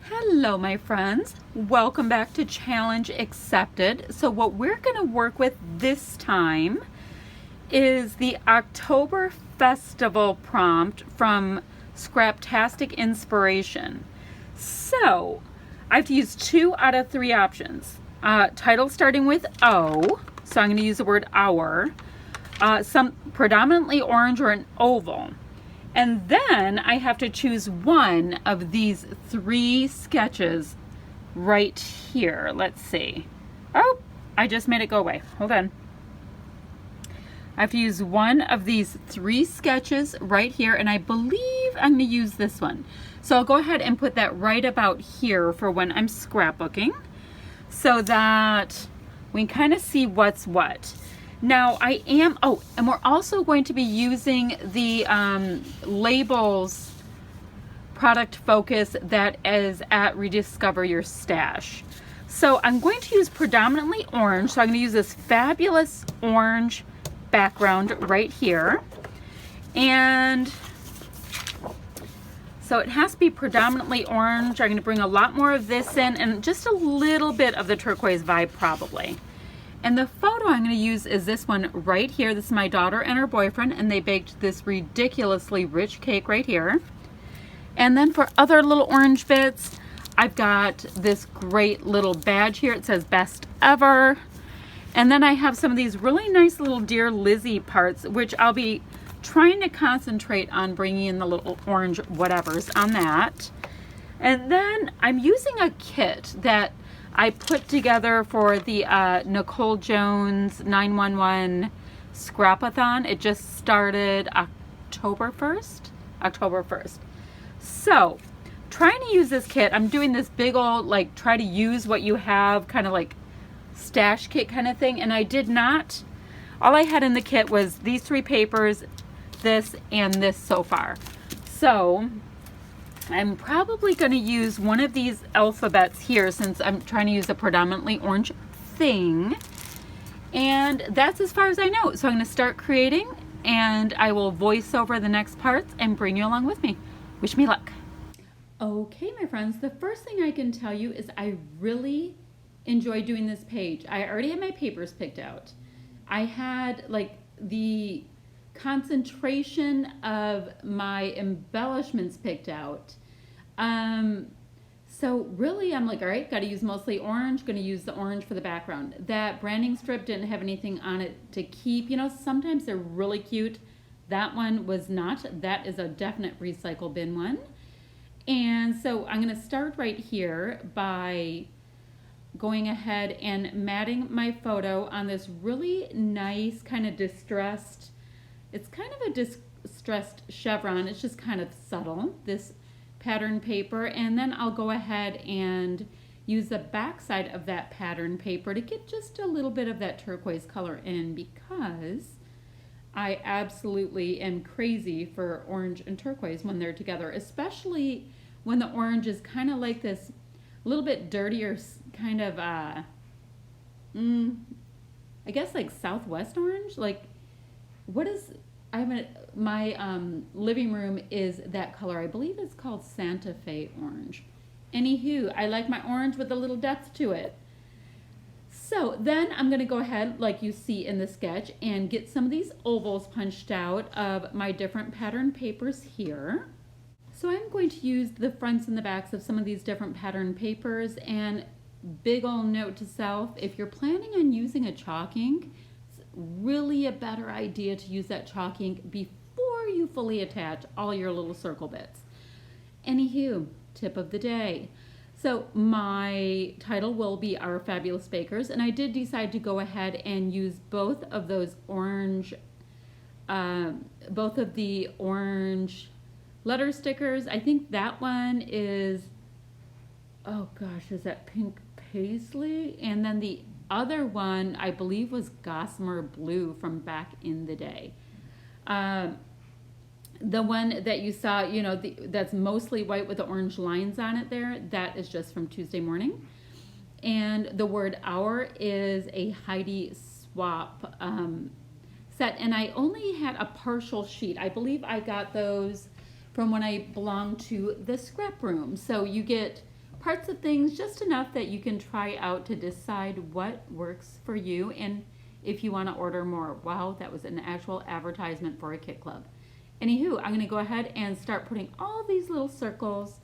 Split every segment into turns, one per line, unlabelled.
Hello my friends, welcome back to Challenge Accepted. So what we're going to work with this time is the October Festival prompt from Scraptastic Inspiration. So I have to use 2 out of 3 options. Title starting with O, so I'm going to use the word our, some predominantly orange or an oval. And then I have to choose one of these 3 sketches right here. Let's see. Oh, I just made it go away. Hold on. I have to use one of these 3 sketches right here, and I believe I'm going to use this one. So I'll go ahead and put that right about here for when I'm scrapbooking so that we can kind of see what's what. Now I am, and we're also going to be using the labels product focus that is at Rediscover Your Stash. So I'm going to use predominantly orange. So I'm going to use this fabulous orange background right here. And so it has to be predominantly orange. I'm going to bring a lot more of this in and just a little bit of the turquoise vibe probably. And the photo I'm going to use is this one right here. This is my daughter and her boyfriend, and they baked this ridiculously rich cake right here. And then for other little orange bits, I've got this great little badge here. It says best ever. And then I have some of these really nice little Dear Lizzie parts, which I'll be trying to concentrate on bringing in the little orange whatevers on that. And then I'm using a kit that I put together for the NicoleJones 911 Scrapathon. It just started October 1st. So trying to use this kit, I'm doing this big old like try to use what you have kind of like stash kit kind of thing, and I did not. All I had in the kit was these 3 papers, this and this so far. So I'm probably going to use one of these alphabets here since I'm trying to use a predominantly orange thing. And that's as far as I know. So I'm going to start creating and I will voice over the next parts and bring you along with me. Wish me luck. Okay, my friends, the first thing I can tell you is I really enjoy doing this page. I already had my papers picked out. I had like the concentration of my embellishments picked out. So really I'm like, all right, got to use mostly orange, going to use the orange for the background. That branding strip didn't have anything on it to keep. You know, sometimes they're really cute. That one was not. That is a definite recycle bin one. And so I'm going to start right here by going ahead and matting my photo on this really nice kind of distressed, it's kind of a distressed chevron. It's just kind of subtle, this pattern paper. And then I'll go ahead and use the back side of that pattern paper to get just a little bit of that turquoise color in, because I absolutely am crazy for orange and turquoise when they're together, especially when the orange is kind of like this little bit dirtier kind of, I guess like Southwest orange. Like, what is, my living room is that color. I believe it's called Santa Fe orange. Anywho, I like my orange with a little depth to it. So then I'm going to go ahead, like you see in the sketch, and get some of these ovals punched out of my different pattern papers here. So I'm going to use the fronts and the backs of some of these different pattern papers. And big ol' note to self, if you're planning on using a chalk ink, it's really a better idea to use that chalk ink before you fully attach all your little circle bits. Anywho, tip of the day. So my title will be Our Fabulous Bakers, and I did decide to go ahead and use both of those orange, both of the orange letter stickers. I think that one is, oh gosh, is that pink paisley? And then the other one I believe was gossamer blue from back in the day. The one that you saw, you know, that's mostly white with the orange lines on it there, that is just from Tuesday morning. And the word our is a Heidi Swap set, and I only had a partial sheet. I believe I got those from when I belonged to the scrap room. So you get parts of things, just enough that you can try out to decide what works for you and if you want to order more. Wow, that was an actual advertisement for a kit club. Anywho, I'm going to go ahead and start putting all these little circles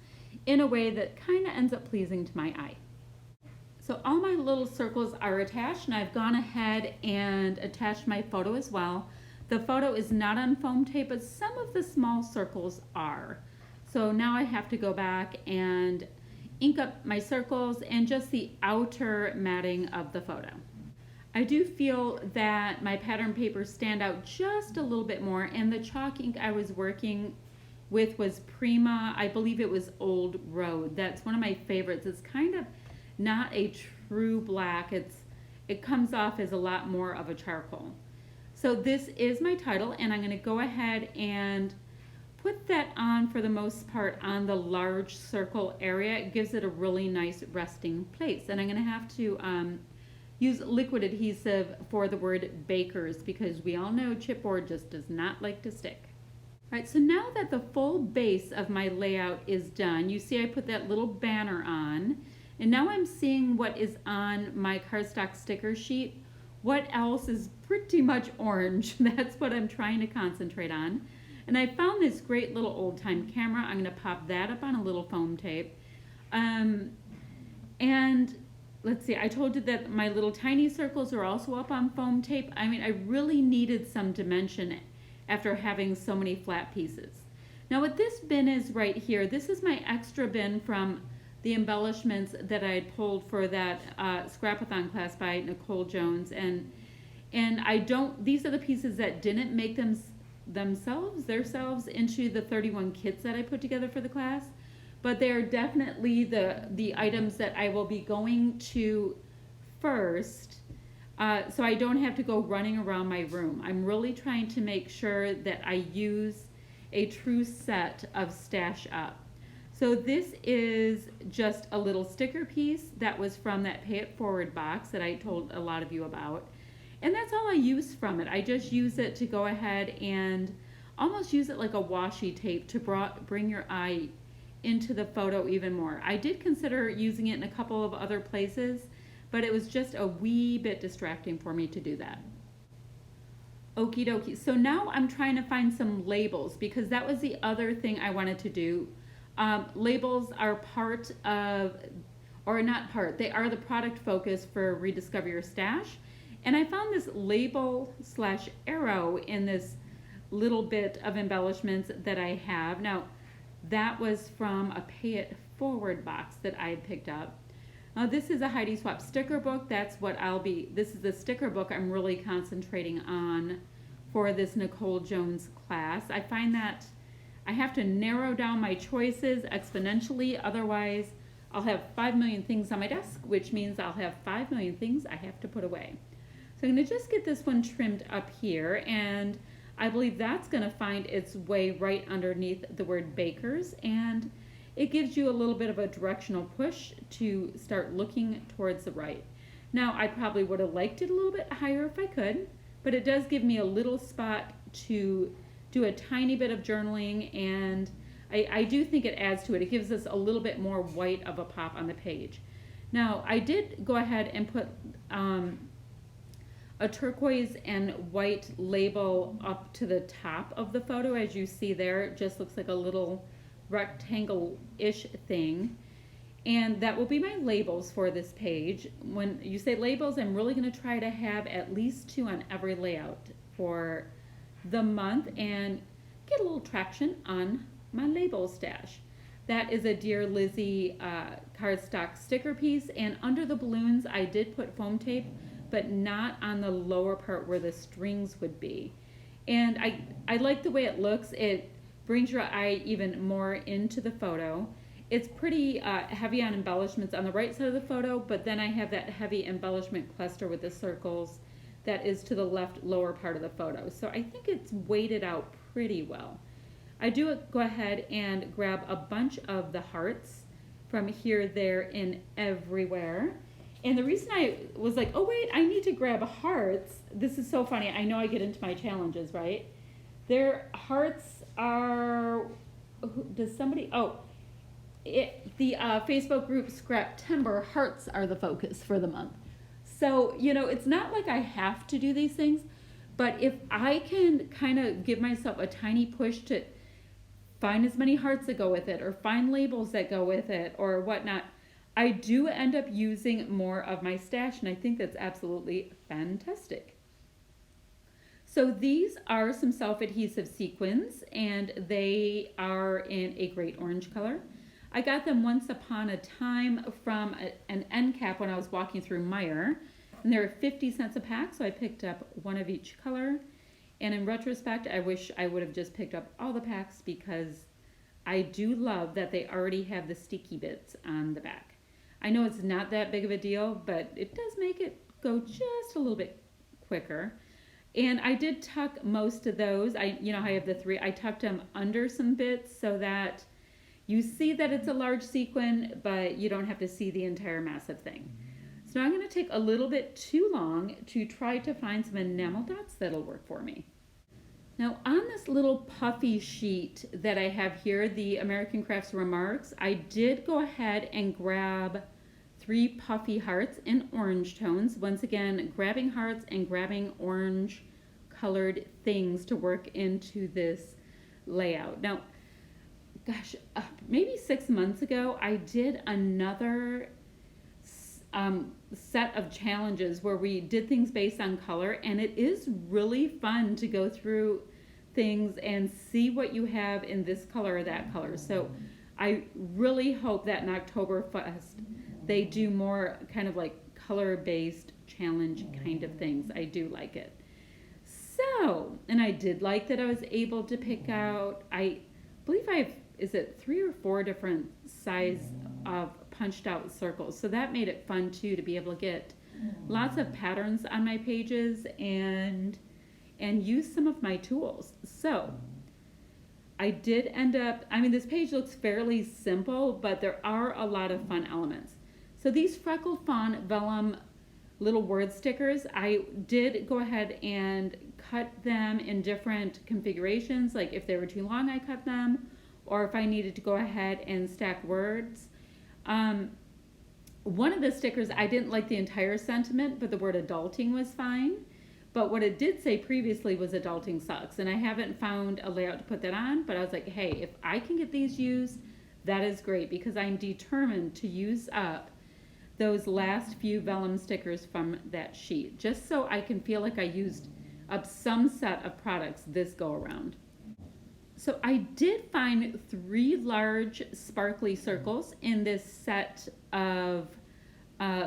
in a way that kind of ends up pleasing to my eye. So all my little circles are attached, and I've gone ahead and attached my photo as well. The photo is not on foam tape, but some of the small circles are. So now I have to go back and ink up my circles and just the outer matting of the photo. I do feel that my pattern papers stand out just a little bit more, and the chalk ink I was working with was Prima. I believe it was Old Road. That's one of my favorites. It's kind of not a true black. It comes off as a lot more of a charcoal. So this is my title, and I'm going to go ahead and put that on for the most part on the large circle area. It gives it a really nice resting place. And I'm going to have to use liquid adhesive for the word bakers, because we all know chipboard just does not like to stick. All right, so now that the full base of my layout is done, you see I put that little banner on, and now I'm seeing what is on my cardstock sticker sheet. What else is pretty much orange? That's what I'm trying to concentrate on. And I found this great little old-time camera. I'm going to pop that up on a little foam tape. And let's see, I told you that my little tiny circles are also up on foam tape. I mean, I really needed some dimension after having so many flat pieces. Now what this bin is right here, this is my extra bin from the embellishments that I had pulled for that Scrapathon class by NicoleJones. And I don't, these are the pieces that didn't make themselves into the 31 kits that I put together for the class. But they are definitely the items that I will be going to first, so I don't have to go running around my room. I'm really trying to make sure that I use a true set of stash up. So this is just a little sticker piece that was from that Pay It Forward box that I told a lot of you about. And that's all I use from it. I just use it to go ahead and almost use it like a washi tape to bring your eye into the photo even more. I did consider using it in a couple of other places, but it was just a wee bit distracting for me to do that. Okie dokie. So now I'm trying to find some labels, because that was the other thing I wanted to do. Labels are part of, or not part, they are the product focus for Rediscover Your Stash. And I found this label / arrow in this little bit of embellishments that I have. Now, that was from a Pay It Forward box that I had picked up. This is a Heidi Swapp sticker book. That's what this is the sticker book I'm really concentrating on for this NicoleJones class. I find that I have to narrow down my choices exponentially, otherwise I'll have 5 million things on my desk, which means I'll have 5 million things I have to put away. So I'm going to just get this one trimmed up here, and I believe that's going to find its way right underneath the word bakers, and it gives you a little bit of a directional push to start looking towards the right. Now, I probably would have liked it a little bit higher if I could, but it does give me a little spot to do a tiny bit of journaling, and I do think it adds to it. It gives us a little bit more white of a pop on the page. Now, I did go ahead and put a turquoise and white label up to the top of the photo. As you see there, it just looks like a little rectangle-ish thing. And that will be my labels for this page. When you say labels, I'm really going to try to have at least 2 on every layout for the month and get a little traction on my label stash. That is a Dear Lizzie cardstock sticker piece, and under the balloons I did put foam tape, but not on the lower part where the strings would be. And I like the way it looks. It brings your eye even more into the photo. It's pretty heavy on embellishments on the right side of the photo, but then I have that heavy embellishment cluster with the circles that is to the left lower part of the photo. So I think it's weighted out pretty well. I do go ahead and grab a bunch of the hearts from here, there, and everywhere. And the reason I was like, oh wait, I need to grab hearts. This is so funny. I know I get into my challenges, right? Their hearts are, does somebody, oh, the Facebook group Scraptember, hearts are the focus for the month. So, you know, it's not like I have to do these things, but if I can kind of give myself a tiny push to find as many hearts that go with it, or find labels that go with it, or whatnot, I do end up using more of my stash, and I think that's absolutely fantastic. So these are some self-adhesive sequins, and they are in a great orange color. I got them once upon a time from an end cap when I was walking through Meijer, and they were 50 cents a pack, so I picked up one of each color. And in retrospect, I wish I would have just picked up all the packs, because I do love that they already have the sticky bits on the back. I know it's not that big of a deal, but it does make it go just a little bit quicker. And I did tuck most of those. I have the 3. I tucked them under some bits so that you see that it's a large sequin, but you don't have to see the entire massive thing. So now I'm going to take a little bit too long to try to find some enamel dots that'll work for me. Now on this little puffy sheet that I have here, the American Crafts Remarks, I did go ahead and grab 3 puffy hearts in orange tones. Once again, grabbing hearts and grabbing orange colored things to work into this layout. Now, gosh, maybe 6 months ago, I did another set of challenges where we did things based on color, and it is really fun to go through things and see what you have in this color or that color. So I really hope that in Octoberfest they do more kind of like color-based challenge kind of things. I do like it. So, and I did like that I was able to pick out, I believe is it 3 or 4 different size of punched out circles. So that made it fun too, to be able to get lots of patterns on my pages and use some of my tools. So I did end up, this page looks fairly simple, but there are a lot of fun elements. So these Freckle Fawn vellum little word stickers, I did go ahead and cut them in different configurations. Like if they were too long, I cut them, or if I needed to go ahead and stack words. One of the stickers, I didn't like the entire sentiment, but the word adulting was fine. But what it did say previously was adulting sucks, and I haven't found a layout to put that on, but I was like, hey, if I can get these used, that is great, because I'm determined to use up those last few vellum stickers from that sheet, just so I can feel like I used up some set of products this go around. So I did find 3 large sparkly circles in this set of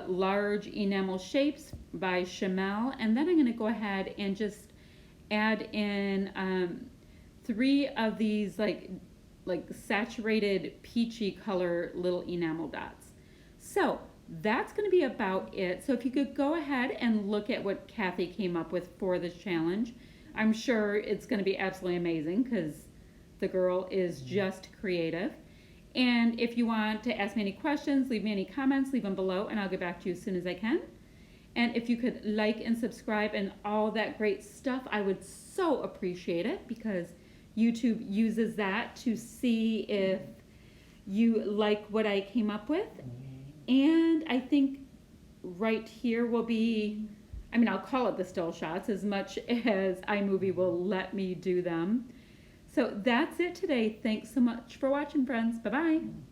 large enamel shapes by Chamel, and then I'm going to go ahead and just add in 3 of these like saturated peachy color little enamel dots. So that's going to be about it. So if you could go ahead and look at what Kathy came up with for this challenge, I'm sure it's going to be absolutely amazing, because the girl is just creative. And if you want to ask me any questions, leave me any comments, leave them below, and I'll get back to you as soon as I can. And if you could like and subscribe and all that great stuff, I would so appreciate it, because YouTube uses that to see if you like what I came up with. And I think right here will be, I'll call it the still shots as much as iMovie will let me do them. So that's it today. Thanks so much for watching, friends. Bye-bye.